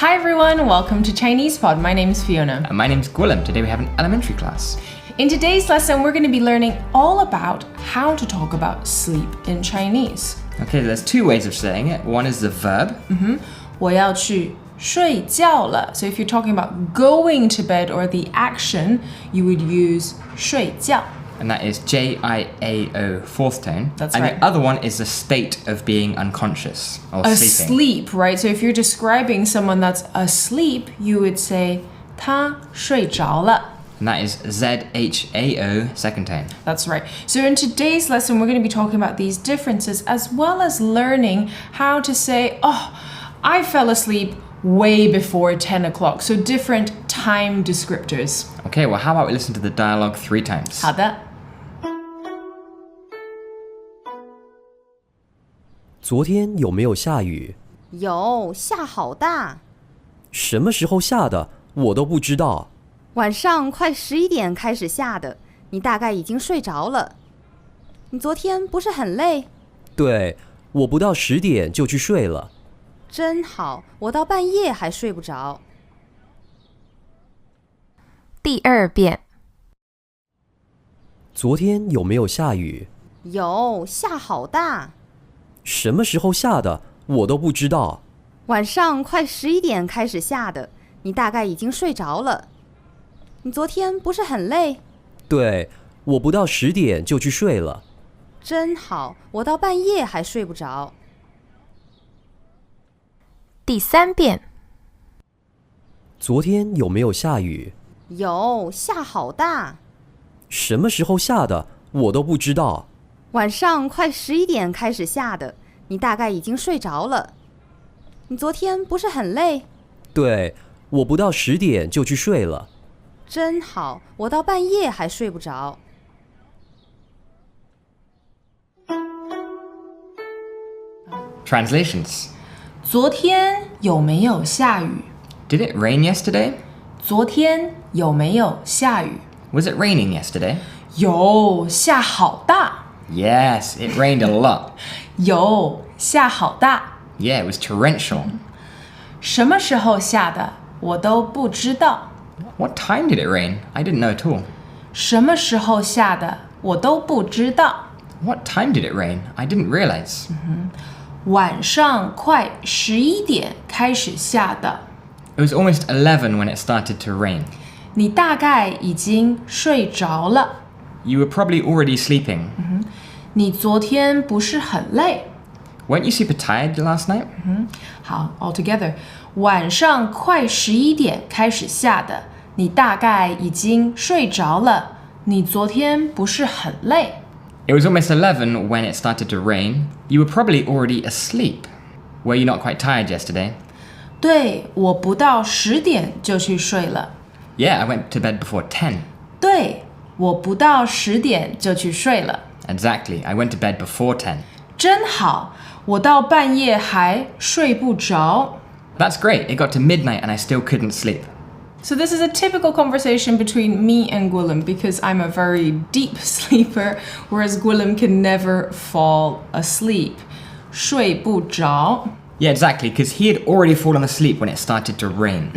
Hi everyone, welcome to Chinese Pod. My name is Fiona. And my name's Gwilym. Today we have an elementary class. In today's lesson, we're going to be learning all about how to talk about sleep in Chinese. Okay, there's two ways of saying it. One is the verb. 我要去睡觉了. So if you're talking about going to bed or the action, you would use 睡觉. And that is J-I-A-O, fourth tone. That's and right. the other one is the state of being unconscious or sleeping. Asleep, right? So if you're describing someone that's asleep, you would say 他睡着了. And that is Z-H-A-O, second tone. That's right. So in today's lesson, we're going to be talking about these differences as well as learning how to say, oh, I fell asleep way before 10 o'clock. So different time descriptors. Okay, well, how about we listen to the dialogue 3 times? 好的。昨天有没有下雨？有，下好大。什么时候下的？我都不知道。晚上快11点开始下的，你大概已经睡着了。你昨天不是很累？对，我不到10点就去睡了。真好，我到半夜还睡不着。第二遍。昨天有没有下雨？有，下好大。什么时候下的？我都不知道。晚上快11点开始下的，你大概已经睡着了。你昨天不是很累？对，我不到10点就去睡了。真好，我到半夜还睡不着。第三遍。昨天有没有下雨？有，下好大。什么时候下的？我都不知道。晚上快11点开始下的，你大概已经睡着了。你昨天不是很累？对，我不到10点就去睡了。真好，我到半夜还睡不着。Translations. 昨天有没有下雨？ Did it rain yesterday? 昨天有没有下雨？ Was it raining yesterday? 有，下好大。 Yes, it rained a lot. 有，下好大。 Yeah, it was torrential. 什么时候下的？我都不知道。 What time did it rain? I didn't know at all. 什么时候下的？我都不知道。 What time did it rain? I didn't realize. 晚上快11点开始下的。 It was almost 11 when it started to rain. 你大概已经睡着了。 You were probably already sleeping. 你昨天不是很累？ Weren't you super tired last night? 好 all together. 晚上快11点开始下的。你大概已经睡着了。你昨天不是很累？ It was almost 11 when it started to rain. You were probably already asleep. Were you not quite tired yesterday? 对，我不到10点就去睡了。 Yeah, I went to bed before 10. 对，我不到10点就去睡了。 Exactly, I went to bed before 10. 真好，我到半夜还睡不着。 That's great, it got to midnight and I still couldn't sleep. So this is a typical conversation between me and Gwilym because I'm a very deep sleeper, whereas Gwilym can never fall asleep. 睡不着。 Yeah, exactly, because he had already fallen asleep when it started to rain.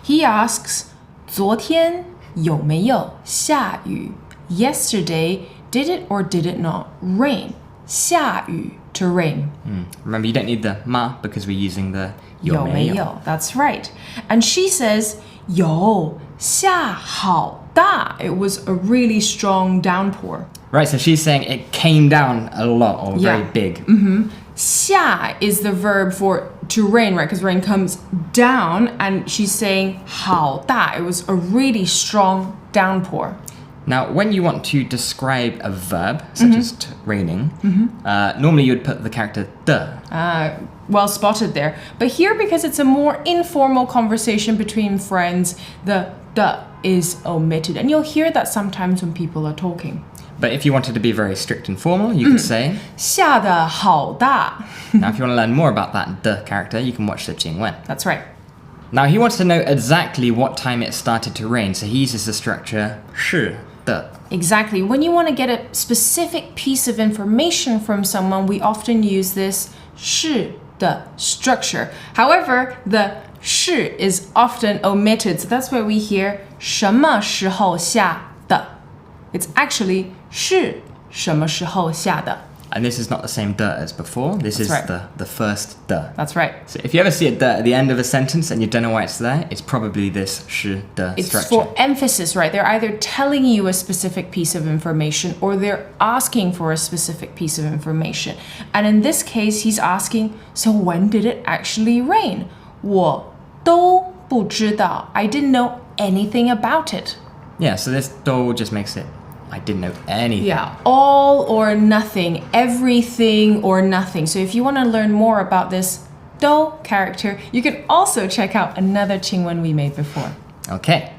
He asks, 昨天有没有下雨? Yesterday, did it or did it not rain? 下雨 to rain. Remember, you don't need the ma because we're using the 有没有? That's right. And she says, 有，下好大. It was a really strong downpour. Right, so she's saying it came down a lot or very Yeah. big. 下 is the verb for to rain, right? Because rain comes down, and she's saying 好大. It was a really strong downpour. Now, when you want to describe a verb, such as raining, normally you would put the character the. Well spotted there. But here, because it's a more informal conversation between friends, the is omitted. And you'll hear that sometimes when people are talking. But if you wanted to be very strict and formal, you could say. 下得好大. Now, if you want to learn more about that the character, you can watch the Jingwen. That's right. Now, he wants to know exactly what time it started to rain, so he uses the structure 是的. Exactly. When you want to get a specific piece of information from someone, we often use this 是的 structure. However, the 是 is often omitted, so that's why we hear 什么时候下的. It's actually 是什么时候下的. And this is not the same de as before. This is right. the first de. That's right. So if you ever see a de at the end of a sentence and you don't know why it's there, it's probably this 是 de It's structure. for emphasis, right? They're either telling you a specific piece of information or they're asking for a specific piece of information. And in this case, he's asking, so when did it actually rain? 我都不知道. I didn't know anything about it. Yeah, so this do just makes it, I didn't know anything. Yeah, all or nothing, everything or nothing. So if you want to learn more about this do character, you can also check out another Qingwen we made before. Okay.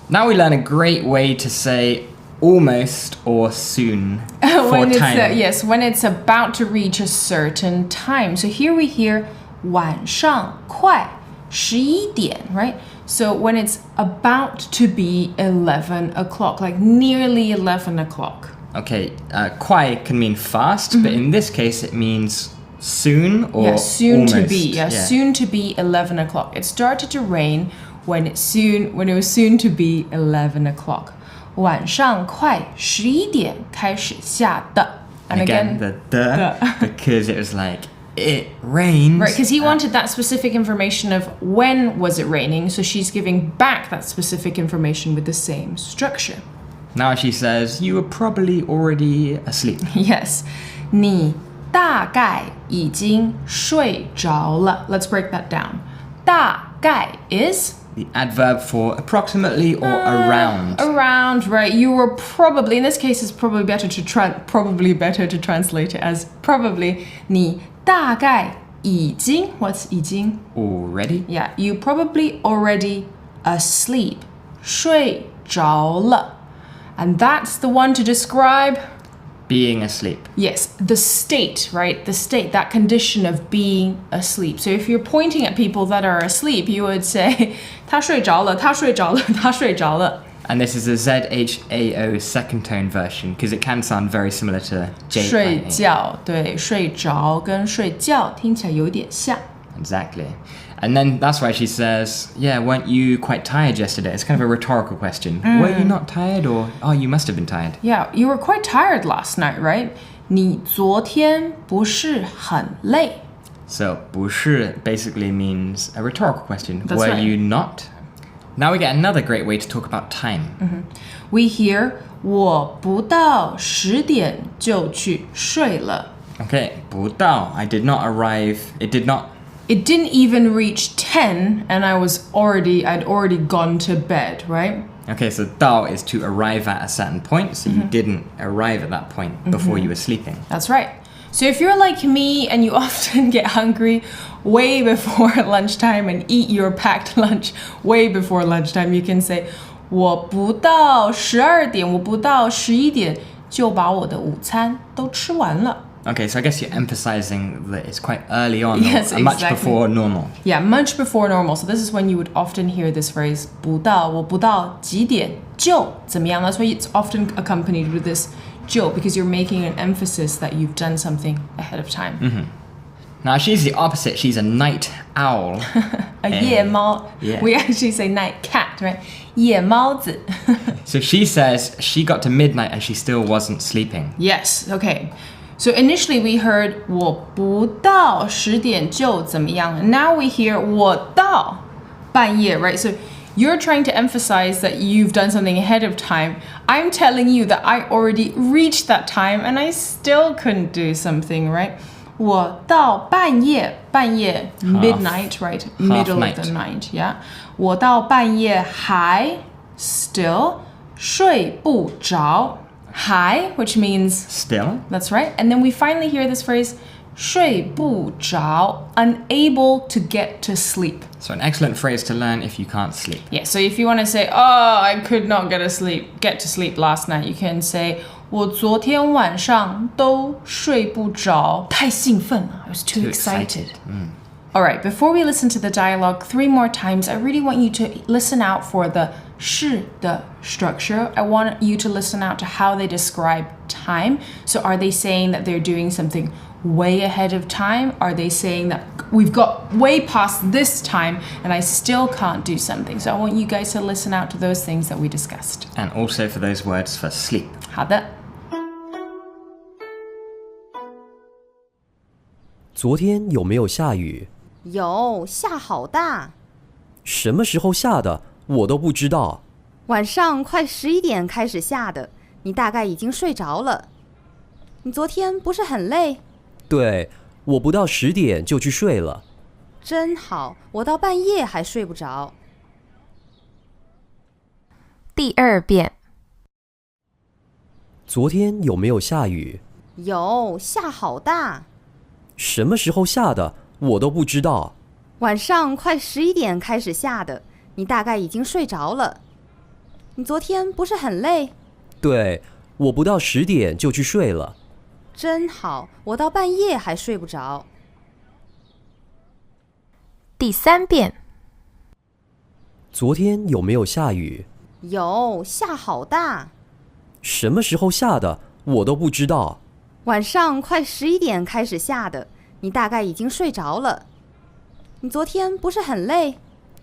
Now we learn a great way to say almost or soon for when it's time. yes, when it's about to reach a certain time. So here we hear 晚上快11点, right? So when it's about to be 11 o'clock, like nearly 11 o'clock. Okay, kwai can mean fast, but in this case it means soon or Yeah, soon almost. to be. Yeah, soon to be 11 o'clock. It started to rain when it was soon to be 11 o'clock. 晚上快11点开始下的. And again, the because it was like it rained. right, because he wanted that specific information of when was it raining, so she's giving back that specific information with the same structure. Now she says you were probably already asleep. Yes. 你大概已经睡着了. Let's break that down. 大概 is The adverb for approximately or around. Around, right? You were probably, in this case, it's probably better to translate it as probably. 你大概已经 what's 已经? Already? Yeah, you probably already asleep. 睡着了. And that's the one to describe, Being asleep. yes, the state, right? The state, that condition of being asleep. So if you're pointing at people that are asleep, you would say 他睡着了,他睡着了,他睡着了. And this is a ZHAO second tone version because it can sound very similar to J. 睡觉, 对,睡着跟睡觉听起来有点像. Exactly. And then that's why she says, yeah, weren't you quite tired yesterday? It's kind of a rhetorical question. Were you not tired or, oh, you must have been tired. Yeah, you were quite tired last night, right? 你昨天不是很累? So, 不是 basically means a rhetorical question. That's Were right. you not? Now we get another great way to talk about time. We hear 我不到10点就去睡了. Okay, 不到. I did not arrive. It didn't even reach 10 and I'd already gone to bed, right? Okay, so 到 is to arrive at a certain point, so you didn't arrive at that point before you were sleeping. That's right. So if you're like me and you often get hungry way before lunchtime and eat your packed lunch way before lunchtime, you can say 我不到12点,我不到11点就把我的午餐都吃完了. Okay, so I guess you're emphasizing that it's quite early on, Yes, or much exactly. before normal. Yeah, much before normal. So this is when you would often hear this phrase 不到,我不到几点就怎么样. That's why it's often accompanied with this 就 because you're making an emphasis that you've done something ahead of time. Now she's the opposite. She's a night owl. A 夜猫. Yeah. We actually say night cat, right? 夜猫子. So she says she got to midnight and she still wasn't sleeping. Yes, okay. So initially we heard 我不到10点就怎么样. Now we hear 我到半夜, right? So you're trying to emphasize that you've done something ahead of time. I'm telling you that I already reached that time and I still couldn't do something, right? 我到半夜 midnight, right? Middle night. of the night, yeah. 我到半夜还 still 睡不着. Hai, which means Still? that's right. And then we finally hear this phrase 睡不着, unable to get to sleep. So an excellent phrase to learn if you can't sleep. Yeah, so if you want to say, oh, I could not get to sleep last night, you can say 我昨天晚上都睡不着，太兴奋了, I was too excited. All right, before we listen to the dialogue 3 more times, I really want you to listen out for the 是的 structure. I want you to listen out to how they describe time. So are they saying that they're doing something way ahead of time? Are they saying that we've got way past this time and I still can't do something? So I want you guys to listen out to those things that we discussed. And also for those words for sleep. 好的。昨天有没有下雨？有，下好大。什么时候下的？我都不知道。晚上快11点开始下的，你大概已经睡着了。你昨天不是很累？对，我不到10点就去睡了。真好，我到半夜还睡不着。第二遍。昨天有没有下雨？有，下好大。什么时候下的？我都不知道。晚上快11点开始下的，你大概已经睡着了。你昨天不是很累？对，我不到10点就去睡了。真好，我到半夜还睡不着。第三遍。昨天有没有下雨？有，下好大。什么时候下的？我都不知道。晚上快11点开始下的，你大概已经睡着了。你昨天不是很累？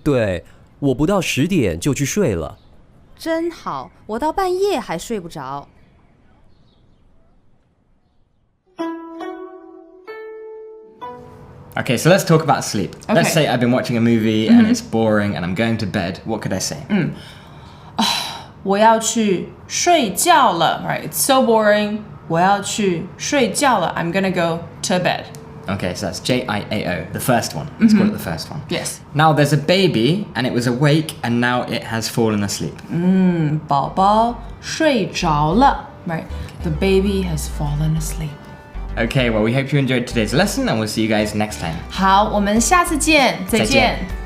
对，我不到10点就去睡了。真好，我到半夜还睡不着。Okay, so let's talk about sleep. Okay. Let's say I've been watching a movie and it's boring and I'm going to bed. What could I say? 我要去睡觉了 Right, it's so boring. 我要去睡觉了 I'm gonna go to bed. Okay, so that's J-I-A-O, the first one. Let's call it the first one. Yes. Now there's a baby and it was awake and now it has fallen asleep. 宝宝睡着了 Right, the baby has fallen asleep. Okay, well, we hope you enjoyed today's lesson and we'll see you guys next time. 好，我们下次见，再见。再见